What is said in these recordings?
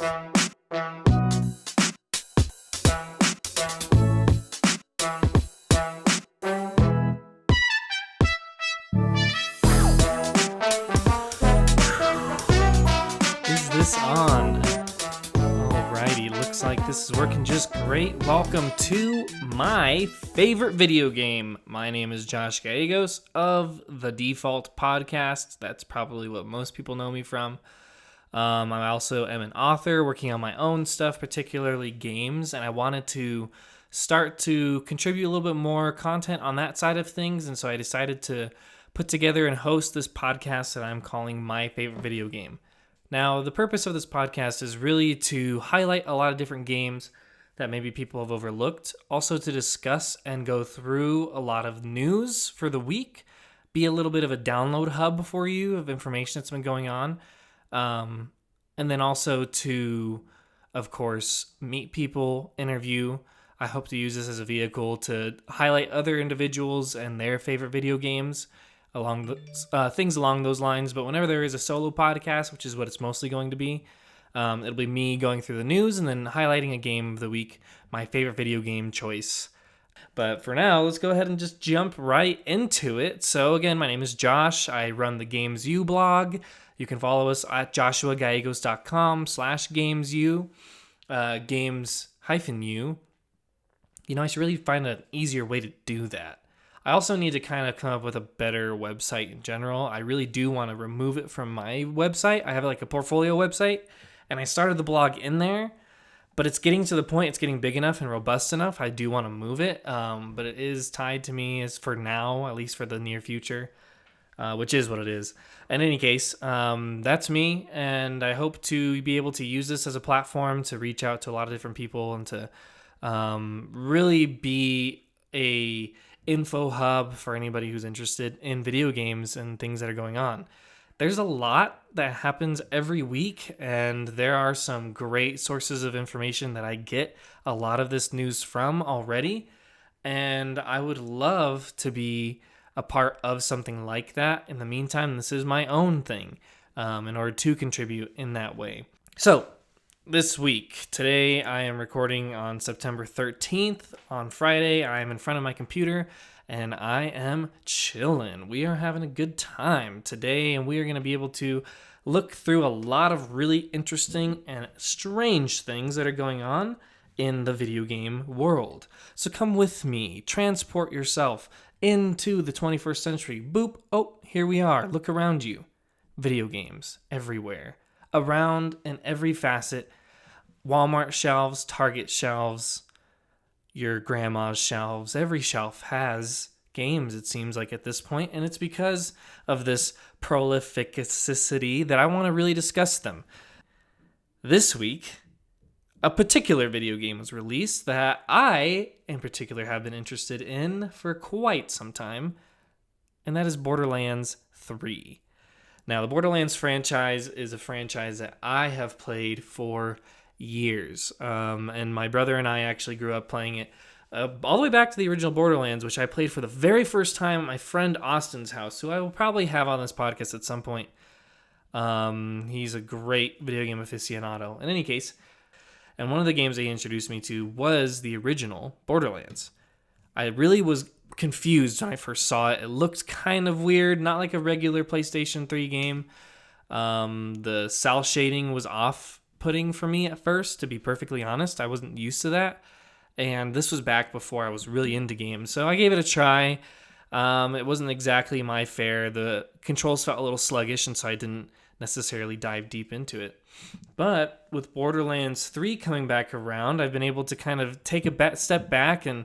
Is this on? Alrighty, looks like this is working just great. Welcome to my favorite video game. My name is Josh Gallegos of the Default Podcast. That's probably what most people know me from. I also am an author working on my own stuff, particularly games, and I wanted to start to contribute a little bit more content on that side of things, and so I decided to put together and host this podcast that I'm calling My Favorite Video Game. Now, the purpose of this podcast is really to highlight a lot of different games that maybe people have overlooked, also to discuss and go through a lot of news for the week, be a little bit of a download hub for you of information that's been going on, and then also to, of course, meet people, interview. I hope to use this as a vehicle to highlight other individuals and their favorite video games, things along those lines. But whenever there is a solo podcast, which is what it's mostly going to be, it'll be me going through the news and then highlighting a game of the week, my favorite video game choice. But for now, let's go ahead and just jump right into it. So again, my name is Josh. I run the Games U blog. You can follow us at joshuagallegos.com/GamesU, games-U. You know, I should really find an easier way to do that. I also need to kind of come up with a better website in general. I really do want to remove it from my website. I have like a portfolio website, and I started the blog in there, but it's getting to the point, it's getting big enough and robust enough. I do want to move it, but it is tied to me as for now, at least for the near future, which is what it is. In any case, that's me, and I hope to be able to use this as a platform to reach out to a lot of different people and to really be a info hub for anybody who's interested in video games and things that are going on. There's a lot that happens every week, and there are some great sources of information that I get a lot of this news from already, and I would love to be a part of something like that. In the meantime, this is my own thing in order to contribute in that way. So this week, today I am recording on September 13th. On Friday, I am in front of my computer and I am chilling. We are having a good time today, and we are going to be able to look through a lot of really interesting and strange things that are going on in the video game world. So come with me, transport yourself into the 21st century. Boop. Oh, here we are. Look around you. Video games everywhere, around in every facet. Walmart shelves, Target shelves, your grandma's shelves. Every shelf has games, it seems like at this point, and it's because of this prolificity that I want to really discuss them. This week, a particular video game was released that I, in particular, have been interested in for quite some time, and that is Borderlands 3. Now, the Borderlands franchise is a franchise that I have played for years, and my brother and I actually grew up playing it all the way back to the original Borderlands, which I played for the very first time at my friend Austin's house, who I will probably have on this podcast at some point. He's a great video game aficionado. In any case, and one of the games that he introduced me to was the original Borderlands. I really was confused when I first saw it. It looked kind of weird, not like a regular PlayStation 3 game. The cell shading was off-putting for me at first, to be perfectly honest. I wasn't used to that. And this was back before I was really into games. So I gave it a try. It wasn't exactly my fare. The controls felt a little sluggish, and so I didn't necessarily dive deep into it. But with Borderlands 3 coming back around, I've been able to kind of take a step back and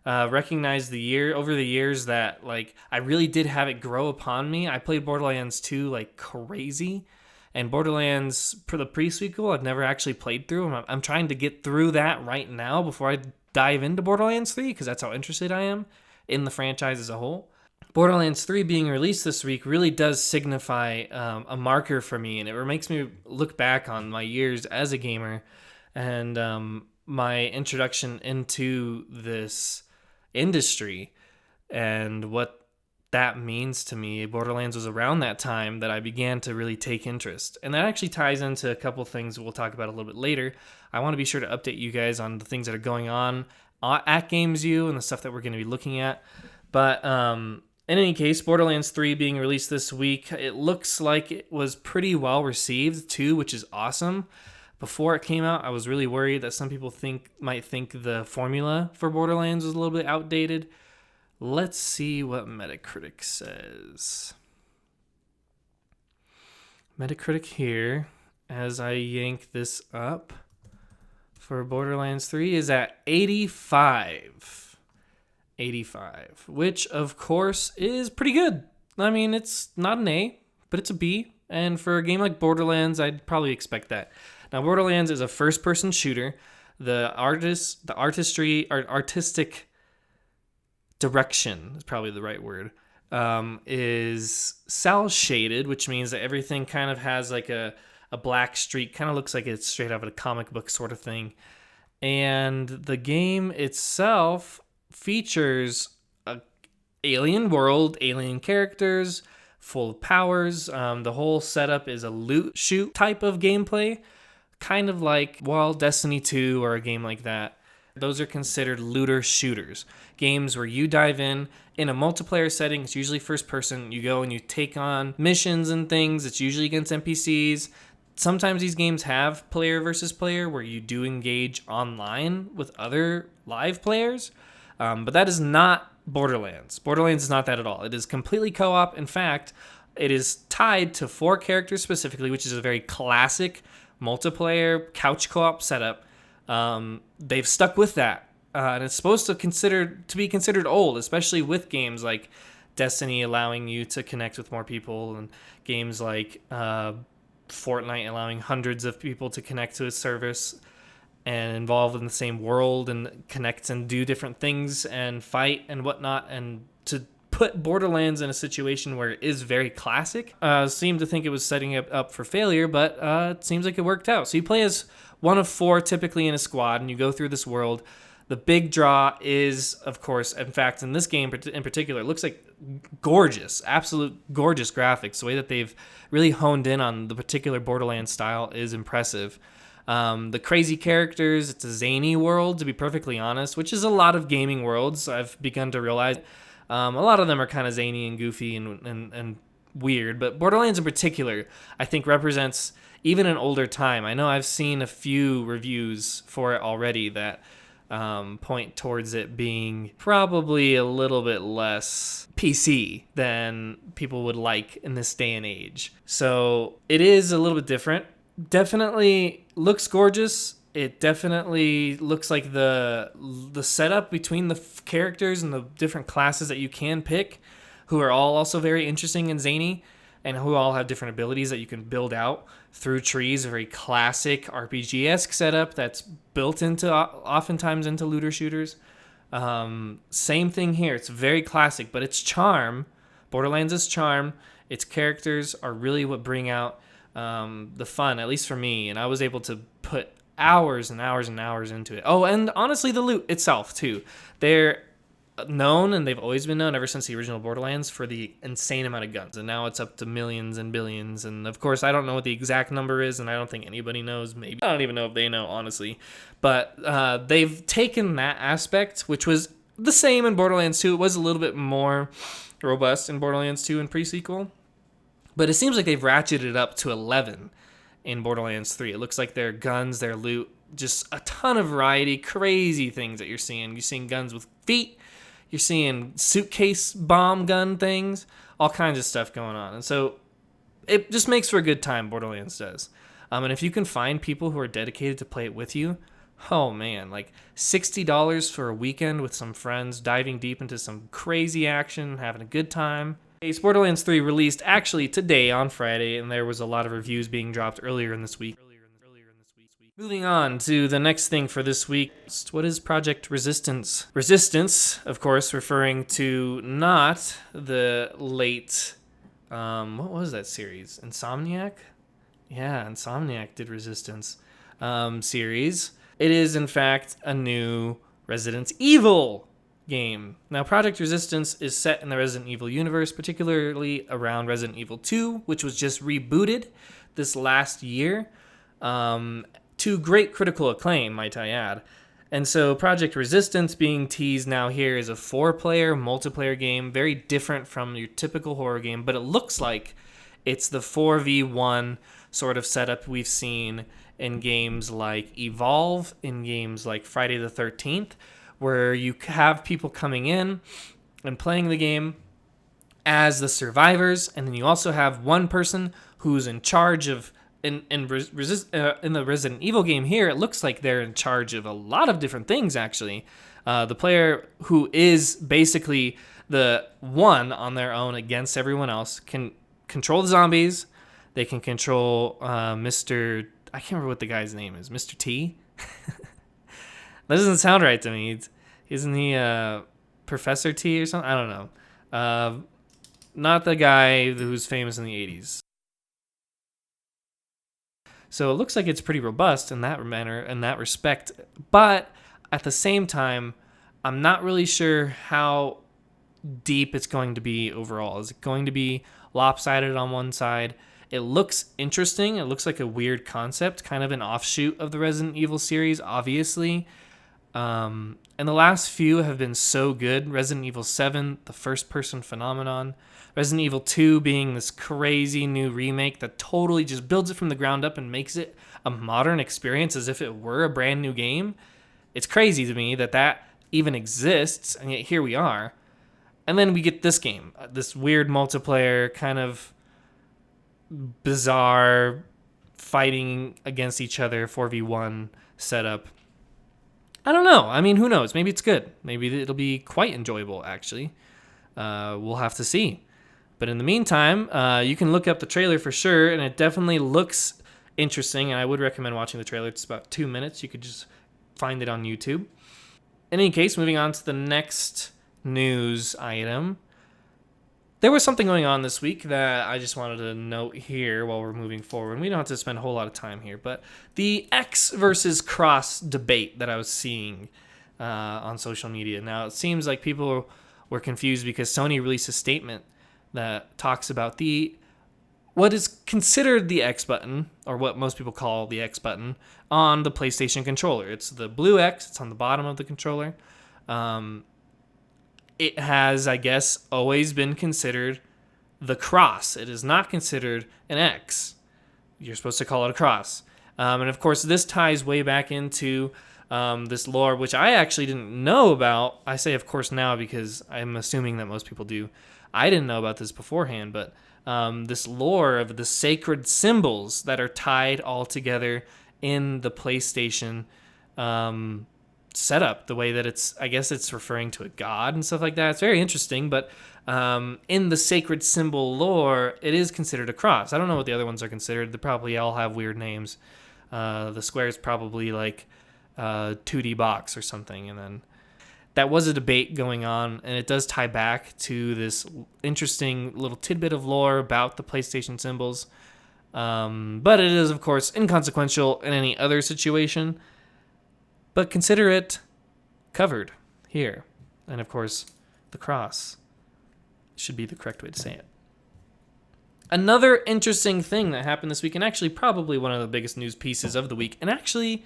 recognize over the years that like I really did have it grow upon me. I played Borderlands 2 like crazy, and Borderlands for the pre-sequel I've never actually played through. I'm trying to get through that right now before I dive into Borderlands 3, because that's how interested I am in the franchise as a whole. Borderlands 3 being released this week really does signify a marker for me, and it makes me look back on my years as a gamer and my introduction into this industry and what that means to me. Borderlands was around that time that I began to really take interest. And that actually ties into a couple things we'll talk about a little bit later. I want to be sure to update you guys on the things that are going on at GamesU and the stuff that we're going to be looking at. But in any case, Borderlands 3 being released this week, it looks like it was pretty well received too, which is awesome. Before it came out, I was really worried that some people might think the formula for Borderlands was a little bit outdated. Let's see what Metacritic says. Metacritic here, as I yank this up for Borderlands 3, is at 85. 85, which of course is pretty good. I mean, it's not an A, but it's a B. And for a game like Borderlands, I'd probably expect that. Now, Borderlands is a first-person shooter. The artistic direction is probably the right word, is cel-shaded, which means that everything kind of has like a black streak, kind of looks like it's straight out of a comic book sort of thing. And the game itself features a alien world, alien characters, full of powers. The whole setup is a loot shoot type of gameplay, kind of like, well, Destiny 2 or a game like that. Those are considered looter shooters. Games where you dive in a multiplayer setting. It's usually first person. You go and you take on missions and things. It's usually against NPCs. Sometimes these games have player versus player where you do engage online with other live players. But that is not Borderlands. Borderlands is not that at all. It is completely co-op. In fact, it is tied to 4 characters specifically, which is a very classic multiplayer couch co-op setup. They've stuck with that. And it's supposed to be considered old, especially with games like Destiny allowing you to connect with more people, and games like Fortnite allowing hundreds of people to connect to a service and involved in the same world and connect and do different things and fight and whatnot. And to put Borderlands in a situation where it is very classic, seemed to think it was setting it up for failure, but it seems like it worked out. So you play as one of 4 typically in a squad, and you go through this world. The big draw is, of course, in fact, in this game in particular, it looks like gorgeous, absolute gorgeous graphics. The way that they've really honed in on the particular Borderlands style is impressive. The crazy characters, it's a zany world, to be perfectly honest, which is a lot of gaming worlds. I've begun to realize a lot of them are kind of zany and goofy and weird, but Borderlands in particular, I think, represents even an older time. I know I've seen a few reviews for it already that point towards it being probably a little bit less PC than people would like in this day and age. So it is a little bit different. Definitely looks gorgeous. It definitely looks like the setup between the characters and the different classes that you can pick, who are all also very interesting and zany, and who all have different abilities that you can build out through trees. A very classic RPG-esque setup that's built into oftentimes into looter shooters. Same thing here. It's very classic, but its charm, Borderlands' charm, its characters are really what bring out the fun, at least for me. And I was able to put hours and hours and hours into it. Oh, and honestly, the loot itself too. They're known, and they've always been known ever since the original Borderlands, for the insane amount of guns, and now it's up to millions and billions. And of course, I don't know what the exact number is, and I don't think anybody knows. Maybe I don't even know if they know, honestly. But they've taken that aspect, which was the same in Borderlands 2. It was a little bit more robust in Borderlands 2 and pre-sequel, but it seems like they've ratcheted it up to 11 in Borderlands 3. It looks like their guns, their loot, just a ton of variety, crazy things that you're seeing. You're seeing guns with feet. You're seeing suitcase bomb gun things, all kinds of stuff going on. And so it just makes for a good time, Borderlands does. And if you can find people who are dedicated to play it with you, oh man, like $60 for a weekend with some friends, diving deep into some crazy action, having a good time. Borderlands 3 released actually today on Friday, and there was a lot of reviews being dropped earlier in this week. Moving on to the next thing for this week. What is Project Resistance? Resistance, of course, referring to not the late, what was that series? Insomniac? Yeah, Insomniac did Resistance series. It is, in fact, a new Resident Evil game. Now, Project Resistance is set in the Resident Evil universe, particularly around Resident Evil 2, which was just rebooted this last year, to great critical acclaim, might I add. And so Project Resistance being teased now here is a 4-player multiplayer game, very different from your typical horror game, but it looks like it's the 4v1 sort of setup we've seen in games like Evolve, in games like Friday the 13th, where you have people coming in and playing the game as the survivors, and then you also have one person who's in charge of, in the Resident Evil game here, it looks like they're in charge of a lot of different things, actually. The player who is basically the one on their own against everyone else can control the zombies. They can control Mr. I can't remember what the guy's name is. Mr. T? That doesn't sound right to me. Isn't he Professor T or something? I don't know. Not the guy who's famous in the 80s. So it looks like it's pretty robust in that manner, in that respect. But at the same time, I'm not really sure how deep it's going to be overall. Is it going to be lopsided on one side? It looks interesting. It looks like a weird concept, kind of an offshoot of the Resident Evil series, obviously. And the last few have been so good. Resident Evil 7, the first-person phenomenon. Resident Evil 2 being this crazy new remake that totally just builds it from the ground up and makes it a modern experience as if it were a brand new game. It's crazy to me that even exists, and yet here we are. And then we get this game, this weird multiplayer, kind of bizarre fighting against each other 4v1 setup. I don't know. I mean, who knows? Maybe it's good. Maybe it'll be quite enjoyable, actually. We'll have to see. But in the meantime, you can look up the trailer for sure, and it definitely looks interesting, and I would recommend watching the trailer. It's about 2 minutes. You could just find it on YouTube. In any case, moving on to the next news item. There was something going on this week that I just wanted to note here while we're moving forward. We don't have to spend a whole lot of time here, but the X versus Cross debate that I was seeing on social media. Now, it seems like people were confused because Sony released a statement that talks about what is considered the X button, or what most people call the X button, on the PlayStation controller. It's the blue X. It's on the bottom of the controller. It has, I guess, always been considered the cross. It is not considered an X. You're supposed to call it a cross. And of course, this ties way back into this lore, which I actually didn't know about. I say, of course, now because I'm assuming that most people do. I didn't know about this beforehand, but this lore of the sacred symbols that are tied all together in the PlayStation setup, the way that I guess it's referring to a god and stuff like that. It's very interesting, but in the sacred symbol lore, it is considered a cross. I don't know what the other ones are considered. They probably all have weird names. The square is probably like 2D box or something, and then that was a debate going on, and it does tie back to this interesting little tidbit of lore about the PlayStation symbols. But it is, of course, inconsequential in any other situation. But consider it covered here. And, of course, the cross should be the correct way to say it. Another interesting thing that happened this week, and actually probably one of the biggest news pieces of the week, and actually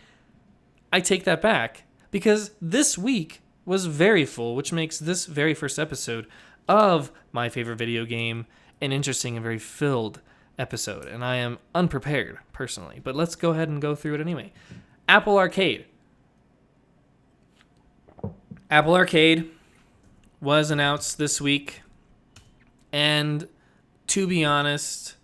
I take that back, because this week was very full, which makes this very first episode of My Favorite Video Game an interesting and very filled episode. And I am unprepared, personally. But let's go ahead and go through it anyway. Apple Arcade. Apple Arcade was announced this week. And to be honest,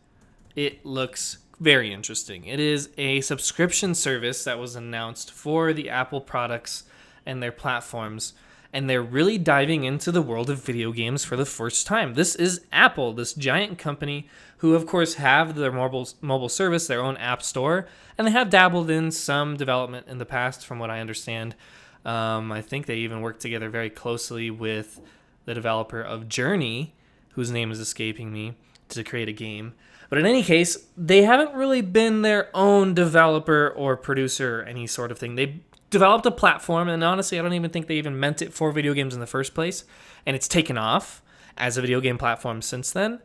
it looks very interesting. It is a subscription service that was announced for the Apple products and their platforms, and they're really diving into the world of video games for the first time. This is Apple, this giant company who, of course, have their mobile service, their own app store, and they have dabbled in some development in the past, from what I understand. I think they even worked together very closely with the developer of Journey, whose name is escaping me, to create a game. But in any case, they haven't really been their own developer or producer or any sort of thing. They developed a platform, and honestly, I don't even think they even meant it for video games in the first place, and it's taken off as a video game platform since then.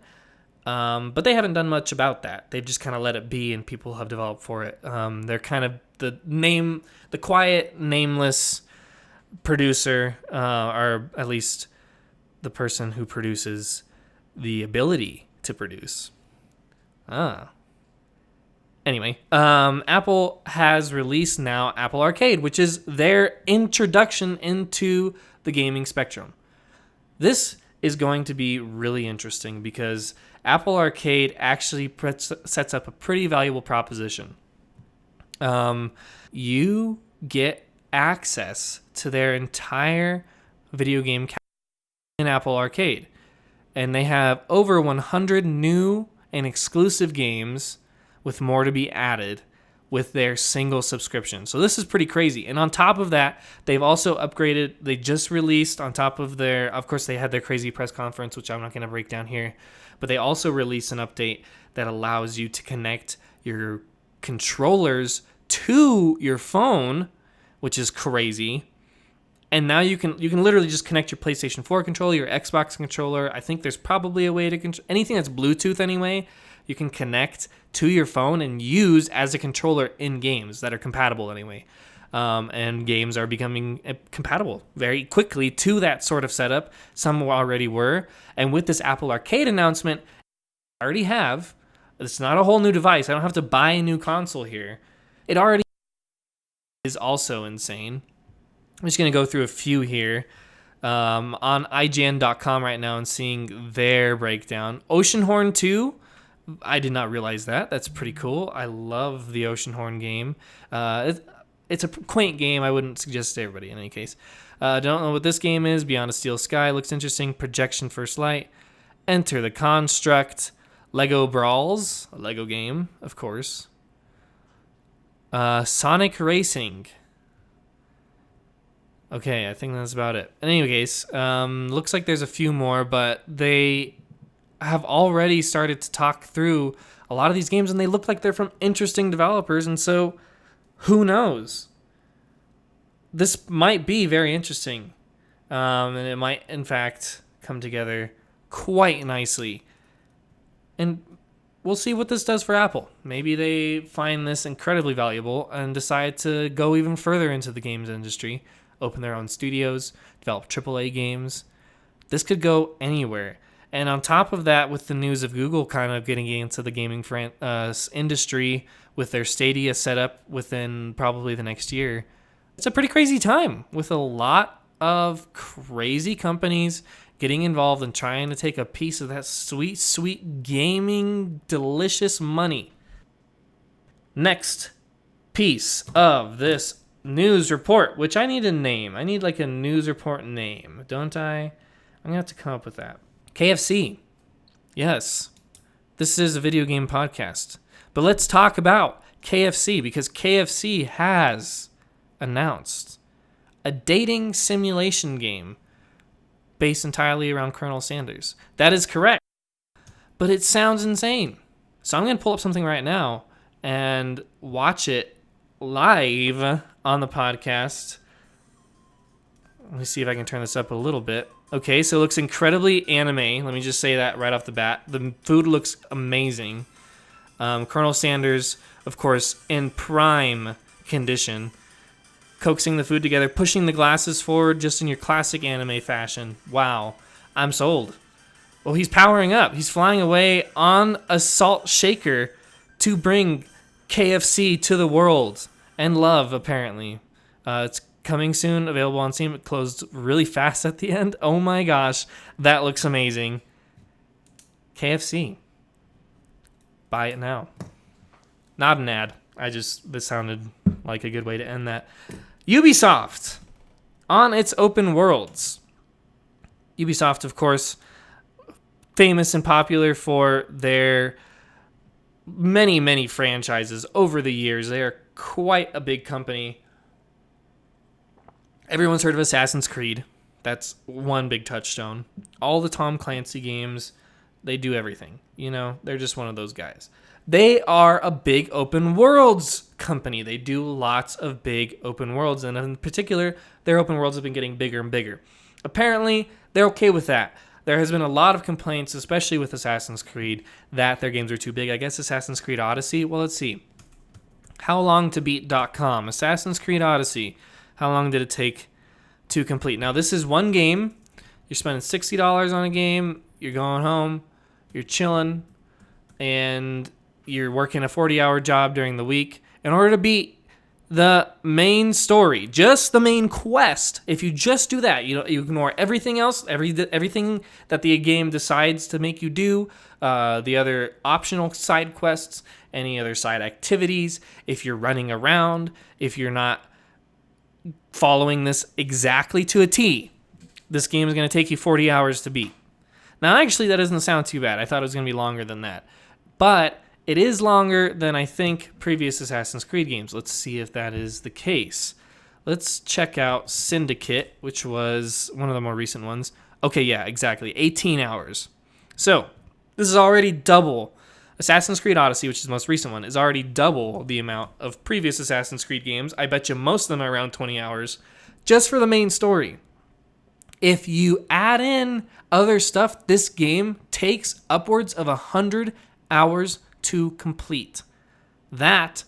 But they haven't done much about that. They've just kind of let it be, and people have developed for it. They're kind of the quiet, nameless producer, or at least the person who produces the ability to produce. Anyway, Apple has released now Apple Arcade, which is their introduction into the gaming spectrum. This is going to be really interesting because Apple Arcade actually sets up a pretty valuable proposition. You get access to their entire video game catalog in Apple Arcade. And they have over 100 new and exclusive games with more to be added with their single subscription. So this is pretty crazy. And on top of that, they've also upgraded. They just released on top of of course, they had their crazy press conference, which I'm not going to break down here. But they also released an update that allows you to connect your controllers to your phone, which is crazy. And now you can literally just connect your PlayStation 4 controller, your Xbox controller. I think there's probably a way to anything that's Bluetooth anyway, you can connect to your phone and use as a controller in games that are compatible anyway. And games are becoming compatible very quickly to that sort of setup. Some already were. And with this Apple Arcade announcement, I already have. It's not a whole new device. I don't have to buy a new console here. It already is also insane. I'm just going to go through a few here. On IGN.com right now and seeing their breakdown. Oceanhorn 2. I did not realize that. That's pretty cool. I love the Oceanhorn game. It's a quaint game. I wouldn't suggest it to everybody in any case. Don't know what this game is. Beyond a Steel Sky looks interesting. Projection First Light. Enter the Construct. Lego Brawls, a Lego game, of course. Sonic Racing. Okay, I think that's about it. In any case, looks like there's a few more, but they have already started to talk through a lot of these games, and they look like they're from interesting developers, and so who knows? This might be very interesting, and it might, in fact, come together quite nicely. And we'll see what this does for Apple. Maybe they find this incredibly valuable and decide to go even further into the games industry, open their own studios, develop AAA games. This could go anywhere. And on top of that, with the news of Google kind of getting into the gaming industry with their Stadia setup within probably the next year, it's a pretty crazy time with a lot of crazy companies getting involved and trying to take a piece of that sweet, sweet gaming delicious money. Next piece of this news report, which I need a name. I need like a news report name, don't I? I'm going to have to come up with that. KFC. Yes, this is a video game podcast. But let's talk about KFC because KFC has announced a dating simulation game based entirely around Colonel Sanders. That is correct. But it sounds insane. So I'm going to pull up something right now and watch it live on the podcast. Let me see if I can turn this up a little bit. Okay, so it looks incredibly anime. Let me just say that right off the bat. The food looks amazing. Colonel Sanders, of course, in prime condition, coaxing the food together, pushing the glasses forward just in your classic anime fashion. Wow, I'm sold. Well, he's powering up. He's flying away on a salt shaker to bring KFC to the world and love, apparently. It's coming soon, available on Steam. It closed really fast at the end. Oh my gosh, that looks amazing. KFC. Buy it now. Not an ad. This sounded like a good way to end that. Ubisoft on its open worlds. Ubisoft, of course, famous and popular for their many, many franchises over the years. They are quite a big company. Everyone's heard of Assassin's Creed. That's one big touchstone. All the Tom Clancy games, they do everything. You know, they're just one of those guys. They are a big open worlds company. They do lots of big open worlds, and in particular, their open worlds have been getting bigger and bigger. Apparently, they're okay with that. There has been a lot of complaints, especially with Assassin's Creed, that their games are too big. I guess Assassin's Creed Odyssey, well, let's see. HowLongToBeat.com, Assassin's Creed Odyssey. How long did it take to complete? Now, this is one game. You're spending $60 on a game. You're going home. You're chilling. And you're working a 40-hour job during the week. In order to beat the main story, just the main quest, if you just do that, you ignore everything else, everything that the game decides to make you do, the other optional side quests, any other side activities, if you're running around, if you're not following this exactly to a T, this game is going to take you 40 hours to beat. Now, actually, that doesn't sound too bad. I thought it was going to be longer than that. But it is longer than, I think, previous Assassin's Creed games. Let's see if that is the case. Let's check out Syndicate, which was one of the more recent ones. Okay, yeah, exactly. 18 hours. So, this is already double. Assassin's Creed Odyssey, which is the most recent one, is already double the amount of previous Assassin's Creed games. I bet you most of them are around 20 hours just for the main story. If you add in other stuff, this game takes upwards of 100 hours to complete. That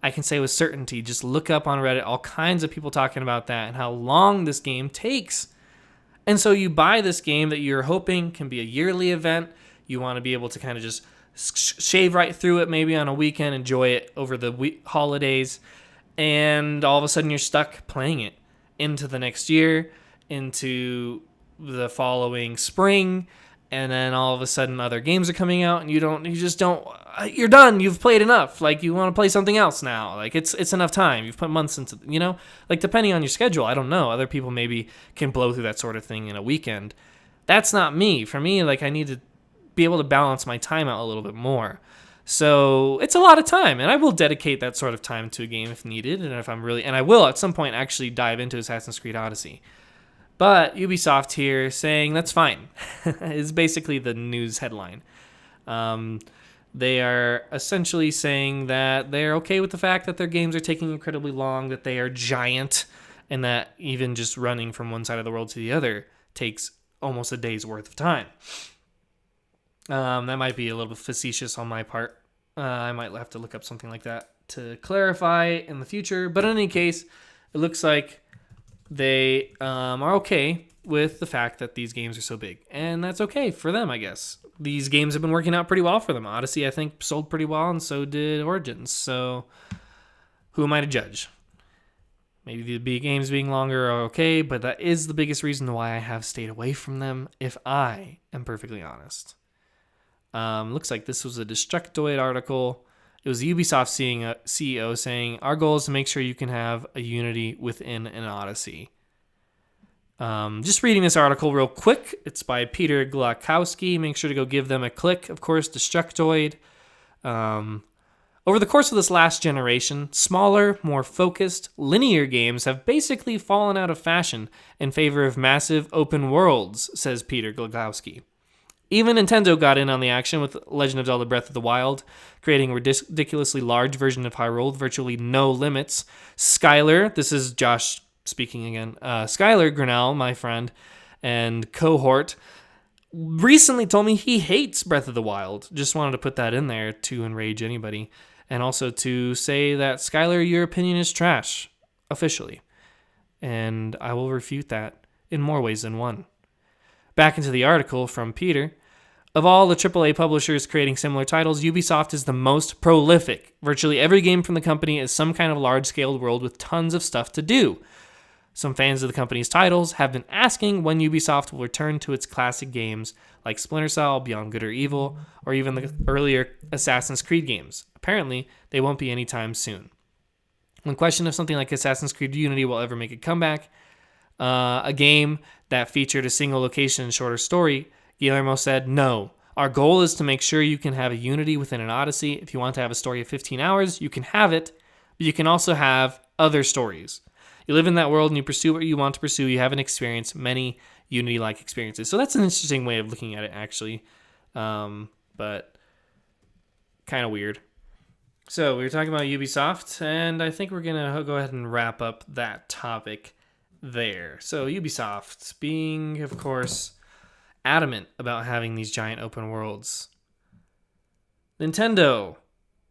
I can say with certainty. Just look up on Reddit, all kinds of people talking about that and how long this game takes. And so you buy this game that you're hoping can be a yearly event. You want to be able to kind of just shave right through it, maybe on a weekend, enjoy it over the holidays, and all of a sudden you're stuck playing it into the next year, into the following spring, and then all of a sudden other games are coming out and you're done. You've played enough. Like, you want to play something else now. Like, it's enough time. You've put months into, like, depending on your schedule, I don't know. Other people maybe can blow through that sort of thing in a weekend. That's not me. For me, like, I need to be able to balance my time out a little bit more. So it's a lot of time, and I will dedicate that sort of time to a game if needed, and I will at some point actually dive into Assassin's Creed Odyssey. But Ubisoft here saying that's fine is basically the news headline. They are essentially saying that they're okay with the fact that their games are taking incredibly long, that they are giant, and that even just running from one side of the world to the other takes almost a day's worth of time. That might be a little bit facetious on my part. I might have to look up something like that to clarify in the future. But in any case, it looks like they are okay with the fact that these games are so big. And that's okay for them, I guess. These games have been working out pretty well for them. Odyssey, I think, sold pretty well, and so did Origins. So who am I to judge? Maybe the big games being longer are okay, but that is the biggest reason why I have stayed away from them, if I am perfectly honest. Looks like this was a Destructoid article. It was Ubisoft CEO saying, our goal is to make sure you can have a Unity within an Odyssey. Just reading this article real quick. It's by Peter Glakowski. Make sure to go give them a click. Of course, Destructoid. Over the course of this last generation, smaller, more focused, linear games have basically fallen out of fashion in favor of massive open worlds, says Peter Glakowski. Even Nintendo got in on the action with Legend of Zelda Breath of the Wild, creating a ridiculously large version of Hyrule with virtually no limits. Skylar, this is Josh speaking again, Skylar Grinnell, my friend, and cohort, recently told me he hates Breath of the Wild. Just wanted to put that in there to enrage anybody. And also to say that, Skylar, your opinion is trash, officially. And I will refute that in more ways than one. Back into the article from Peter. Of all the AAA publishers creating similar titles, Ubisoft is the most prolific. Virtually every game from the company is some kind of large-scale world with tons of stuff to do. Some fans of the company's titles have been asking when Ubisoft will return to its classic games like Splinter Cell, Beyond Good or Evil, or even the earlier Assassin's Creed games. Apparently, they won't be anytime soon. When questioned if something like Assassin's Creed Unity will ever make a comeback, a game that featured a single location and shorter story, Guillermo said, no. Our goal is to make sure you can have a Unity within an Odyssey. If you want to have a story of 15 hours, you can have it, but you can also have other stories. You live in that world and you pursue what you want to pursue. You haven't experienced many Unity-like experiences. So that's an interesting way of looking at it, actually. But kind of weird. So we were talking about Ubisoft, and I think we're going to go ahead and wrap up that topic there. So Ubisoft being, of course, adamant about having these giant open worlds. Nintendo,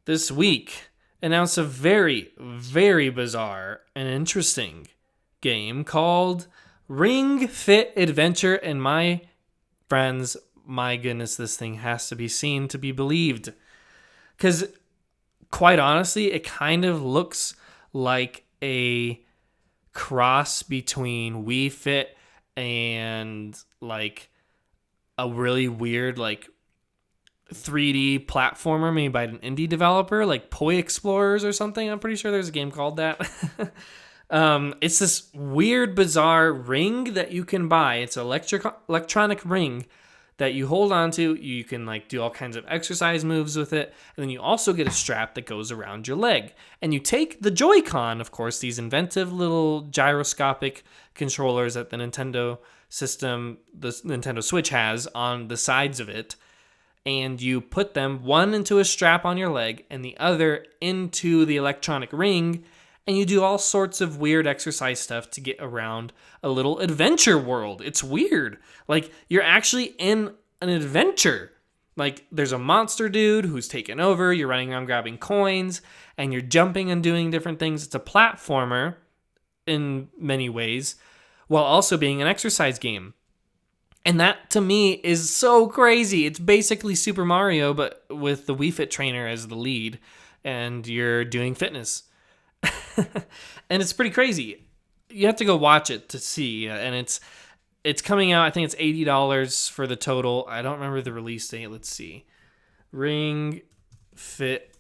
this week, announced a very, very bizarre and interesting game called Ring Fit Adventure. And my friends, my goodness, this thing has to be seen to be believed. Because quite honestly, it kind of looks like a cross between Wii Fit and like a really weird like 3D platformer made by an indie developer like Poi Explorers or something. I'm pretty sure there's a game called that. It's this weird, bizarre ring that you can buy. It's an electronic ring that you hold on to. You can like do all kinds of exercise moves with it. And then you also get a strap that goes around your leg. And you take the Joy-Con, of course, these inventive little gyroscopic controllers that the Nintendo system, the Nintendo Switch has on the sides of it. And you put them one into a strap on your leg and the other into the electronic ring. And you do all sorts of weird exercise stuff to get around a little adventure world. It's weird. Like, you're actually in an adventure. Like, there's a monster dude who's taken over. You're running around grabbing coins. And you're jumping and doing different things. It's a platformer in many ways, while also being an exercise game. And that, to me, is so crazy. It's basically Super Mario, but with the Wii Fit trainer as the lead. And you're doing fitness. And it's pretty crazy. You have to go watch it to see. And it's coming out. I think it's $80 for the total. I don't remember the release date. Let's see. Ring Fit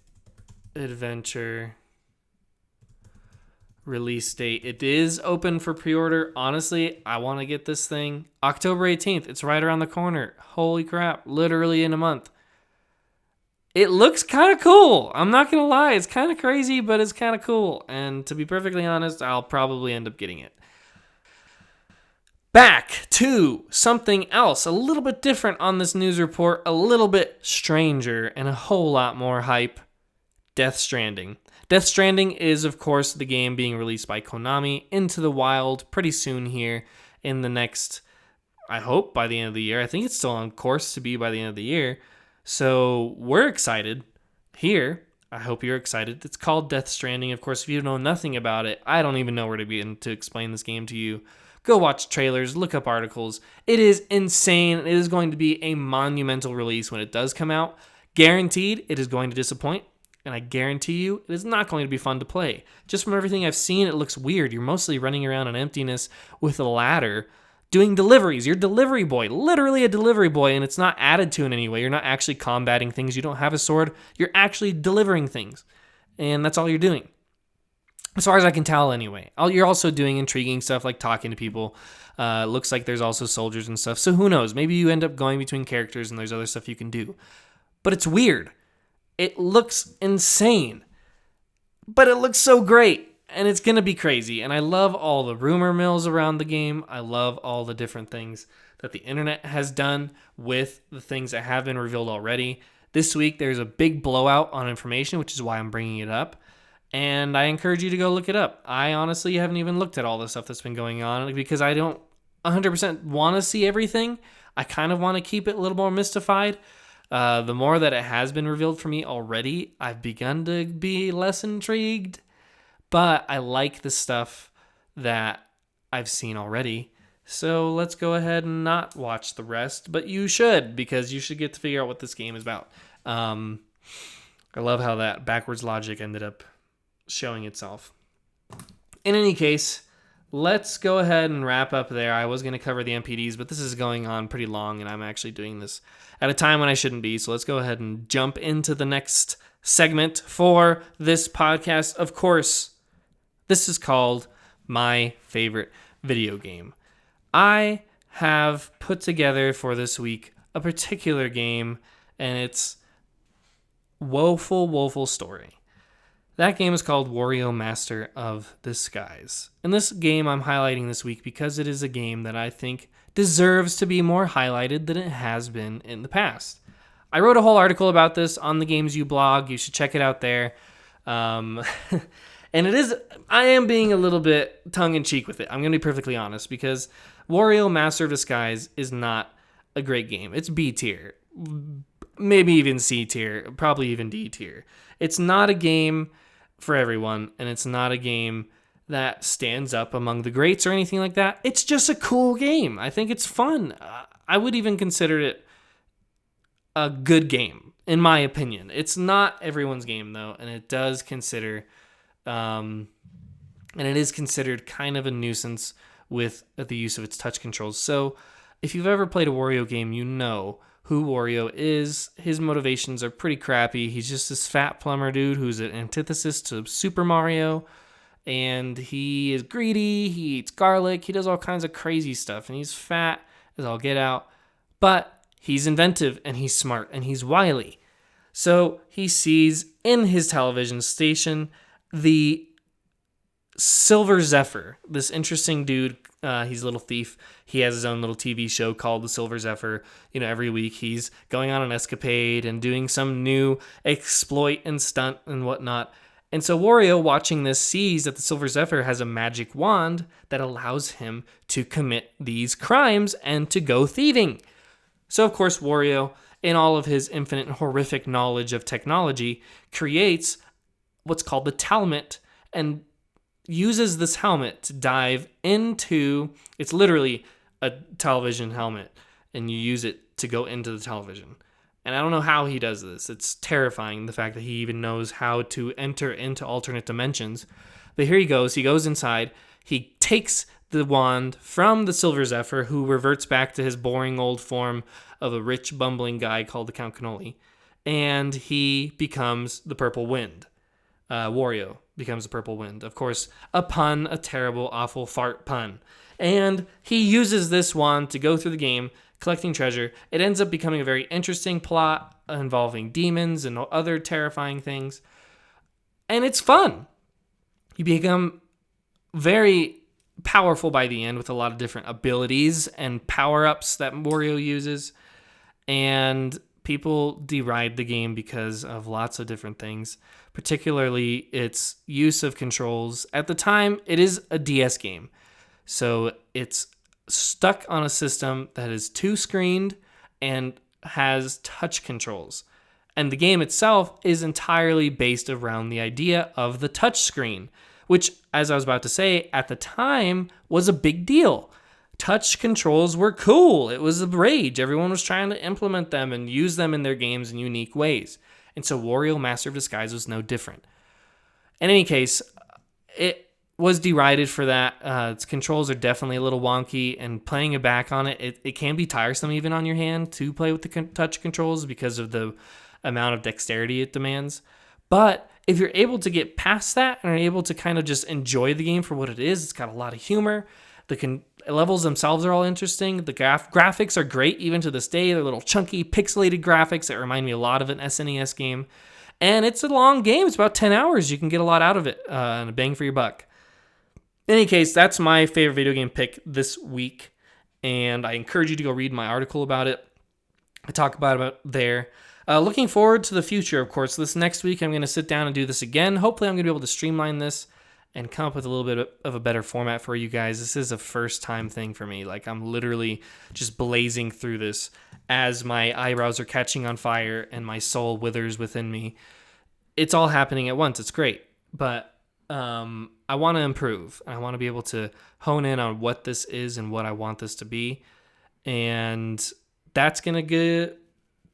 Adventure release date. It is open for pre-order. Honestly, I want to get this thing October 18th. It's right around the corner. Holy crap. Literally in a month. It looks kind of cool. I'm not going to lie. It's kind of crazy, but it's kind of cool. And to be perfectly honest, I'll probably end up getting it. Back to something else, a little bit different on this news report, a little bit stranger, and a whole lot more hype. Death Stranding. Death Stranding is, of course, the game being released by Konami into the wild pretty soon here in the next, I hope, by the end of the year. I think it's still on course to be by the end of the year. So we're excited here. I hope you're excited. It's called Death Stranding. Of course, if you know nothing about it, I don't even know where to begin to explain this game to you. Go watch trailers, look up articles. It is insane. It is going to be a monumental release when it does come out. Guaranteed, it is going to disappoint. And I guarantee you, it is not going to be fun to play. Just from everything I've seen, it looks weird. You're mostly running around in emptiness with a ladder doing deliveries. You're a delivery boy, literally a delivery boy, and it's not added to in any way. You're not actually combating things. You don't have a sword. You're actually delivering things, and that's all you're doing. As far as I can tell, anyway. You're also doing intriguing stuff like talking to people. Looks like there's also soldiers and stuff, so who knows? Maybe you end up going between characters and there's other stuff you can do. But it's weird. It looks insane, but it looks so great. And it's going to be crazy. And I love all the rumor mills around the game. I love all the different things that the internet has done with the things that have been revealed already. This week, there's a big blowout on information, which is why I'm bringing it up. And I encourage you to go look it up. I honestly haven't even looked at all the stuff that's been going on because I don't 100% want to see everything. I kind of want to keep it a little more mystified. The more that it has been revealed for me already, I've begun to be less intrigued. But I like the stuff that I've seen already. So let's go ahead and not watch the rest. But you should, because you should get to figure out what this game is about. I love how that backwards logic ended up showing itself. In any case, let's go ahead and wrap up there. I was going to cover the MPDs, but this is going on pretty long, and I'm actually doing this at a time when I shouldn't be. So let's go ahead and jump into the next segment for this podcast. Of course, this is called My Favorite Video Game. I have put together for this week a particular game, and it's Woeful Story. That game is called Wario Master of the Skies. And this game I'm highlighting this week because it is a game that I think deserves to be more highlighted than it has been in the past. I wrote a whole article about this on the Games You blog. You should check it out there. And I am being a little bit tongue-in-cheek with it. I'm going to be perfectly honest, because Wario Master of Disguise is not a great game. It's B tier, maybe even C tier, probably even D tier. It's not a game for everyone, and it's not a game that stands up among the greats or anything like that. It's just a cool game. I think it's fun. I would even consider it a good game, in my opinion. It's not everyone's game, though, and it does consider, and it is considered kind of a nuisance with the use of its touch controls. So if you've ever played a Wario game, you know who Wario is. His motivations are pretty crappy. He's just this fat plumber dude who's an antithesis to Super Mario, and he is greedy, he eats garlic, he does all kinds of crazy stuff, and he's fat as all get out, but he's inventive, and he's smart, and he's wily. So he sees in his television station the Silver Zephyr, this interesting dude. He's a little thief. He has his own little TV show called The Silver Zephyr. Every week he's going on an escapade and doing some new exploit and stunt and whatnot. And so Wario, watching this, sees that the Silver Zephyr has a magic wand that allows him to commit these crimes and to go thieving. So, of course, Wario, in all of his infinite and horrific knowledge of technology, creates what's called the Talmit and uses this helmet to dive into, it's literally a television helmet, and you use it to go into the television. And I don't know how he does this. It's terrifying, the fact that he even knows how to enter into alternate dimensions. But here he goes. He goes inside. He takes the wand from the Silver Zephyr, who reverts back to his boring old form of a rich, bumbling guy called the Count Cannoli. And he becomes the Purple Wind. Wario becomes the Purple Wind. Of course, a pun, a terrible, awful fart pun. And he uses this wand to go through the game, collecting treasure. It ends up becoming a very interesting plot involving demons and other terrifying things. And it's fun. You become very powerful by the end with a lot of different abilities and power-ups that Wario uses. And people deride the game because of lots of different things, particularly its use of controls. At the time, it is a DS game. So it's stuck on a system that is two-screened and has touch controls. And the game itself is entirely based around the idea of the touch screen, which, as I was about to say, at the time was a big deal. Touch controls were cool. It was a rage. Everyone was trying to implement them and use them in their games in unique ways. And so Wario Master of Disguise was no different. In any case, it was derided for that. Its controls are definitely a little wonky, and playing it back on it can be tiresome even on your hand to play with the touch controls because of the amount of dexterity it demands. But if you're able to get past that and are able to kind of just enjoy the game for what it is, it's got a lot of humor. The levels themselves are all interesting. The graphics are great even to this day. They're little chunky, pixelated graphics that remind me a lot of an SNES game. And it's a long game. It's about 10 hours. You can get a lot out of it and a bang for your buck. In any case, that's my favorite video game pick this week, and I encourage you to go read my article about it. I talk about it there. Looking forward to the future, of course. This next week, I'm going to sit down and do this again. Hopefully, I'm going to be able to streamline this and come up with a little bit of a better format for you guys. This is a first-time thing for me. Like, I'm literally just blazing through this as my eyebrows are catching on fire and my soul withers within me. It's all happening at once. It's great, but I want to improve. I want to be able to hone in on what this is and what I want this to be. And that's going to get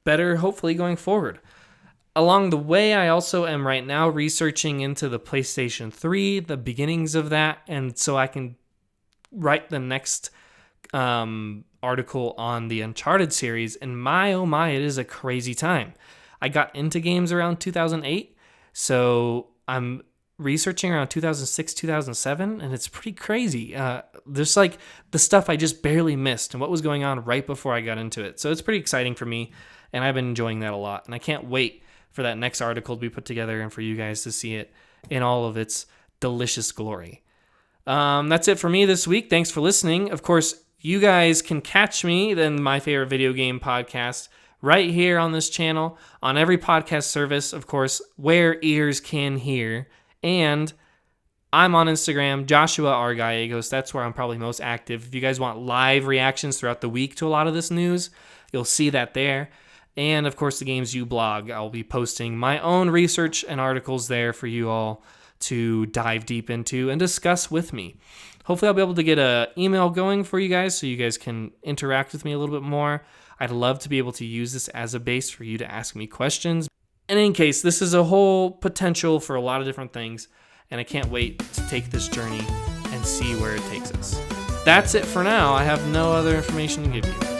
better, hopefully, going forward. Along the way, I also am right now researching into the PlayStation 3, the beginnings of that. And so I can write the next article on the Uncharted series. And my, oh my, it is a crazy time. I got into games around 2008. So I'm researching around 2006, 2007, and it's pretty crazy. There's like the stuff I just barely missed and what was going on right before I got into it. So it's pretty exciting for me, and I've been enjoying that a lot. And I can't wait for that next article to be put together and for you guys to see it in all of its delicious glory. That's it for me this week. Thanks for listening. Of course, you guys can catch me in my favorite video game podcast right here on this channel, on every podcast service, of course, where ears can hear. And I'm on Instagram, Joshua R. Gallegos. That's where I'm probably most active. If you guys want live reactions throughout the week to a lot of this news, you'll see that there. And, of course, the Games U blog. I'll be posting my own research and articles there for you all to dive deep into and discuss with me. Hopefully, I'll be able to get an email going for you guys so you guys can interact with me a little bit more. I'd love to be able to use this as a base for you to ask me questions. And in case, this is a whole potential for a lot of different things, and I can't wait to take this journey and see where it takes us. That's it for now. I have no other information to give you.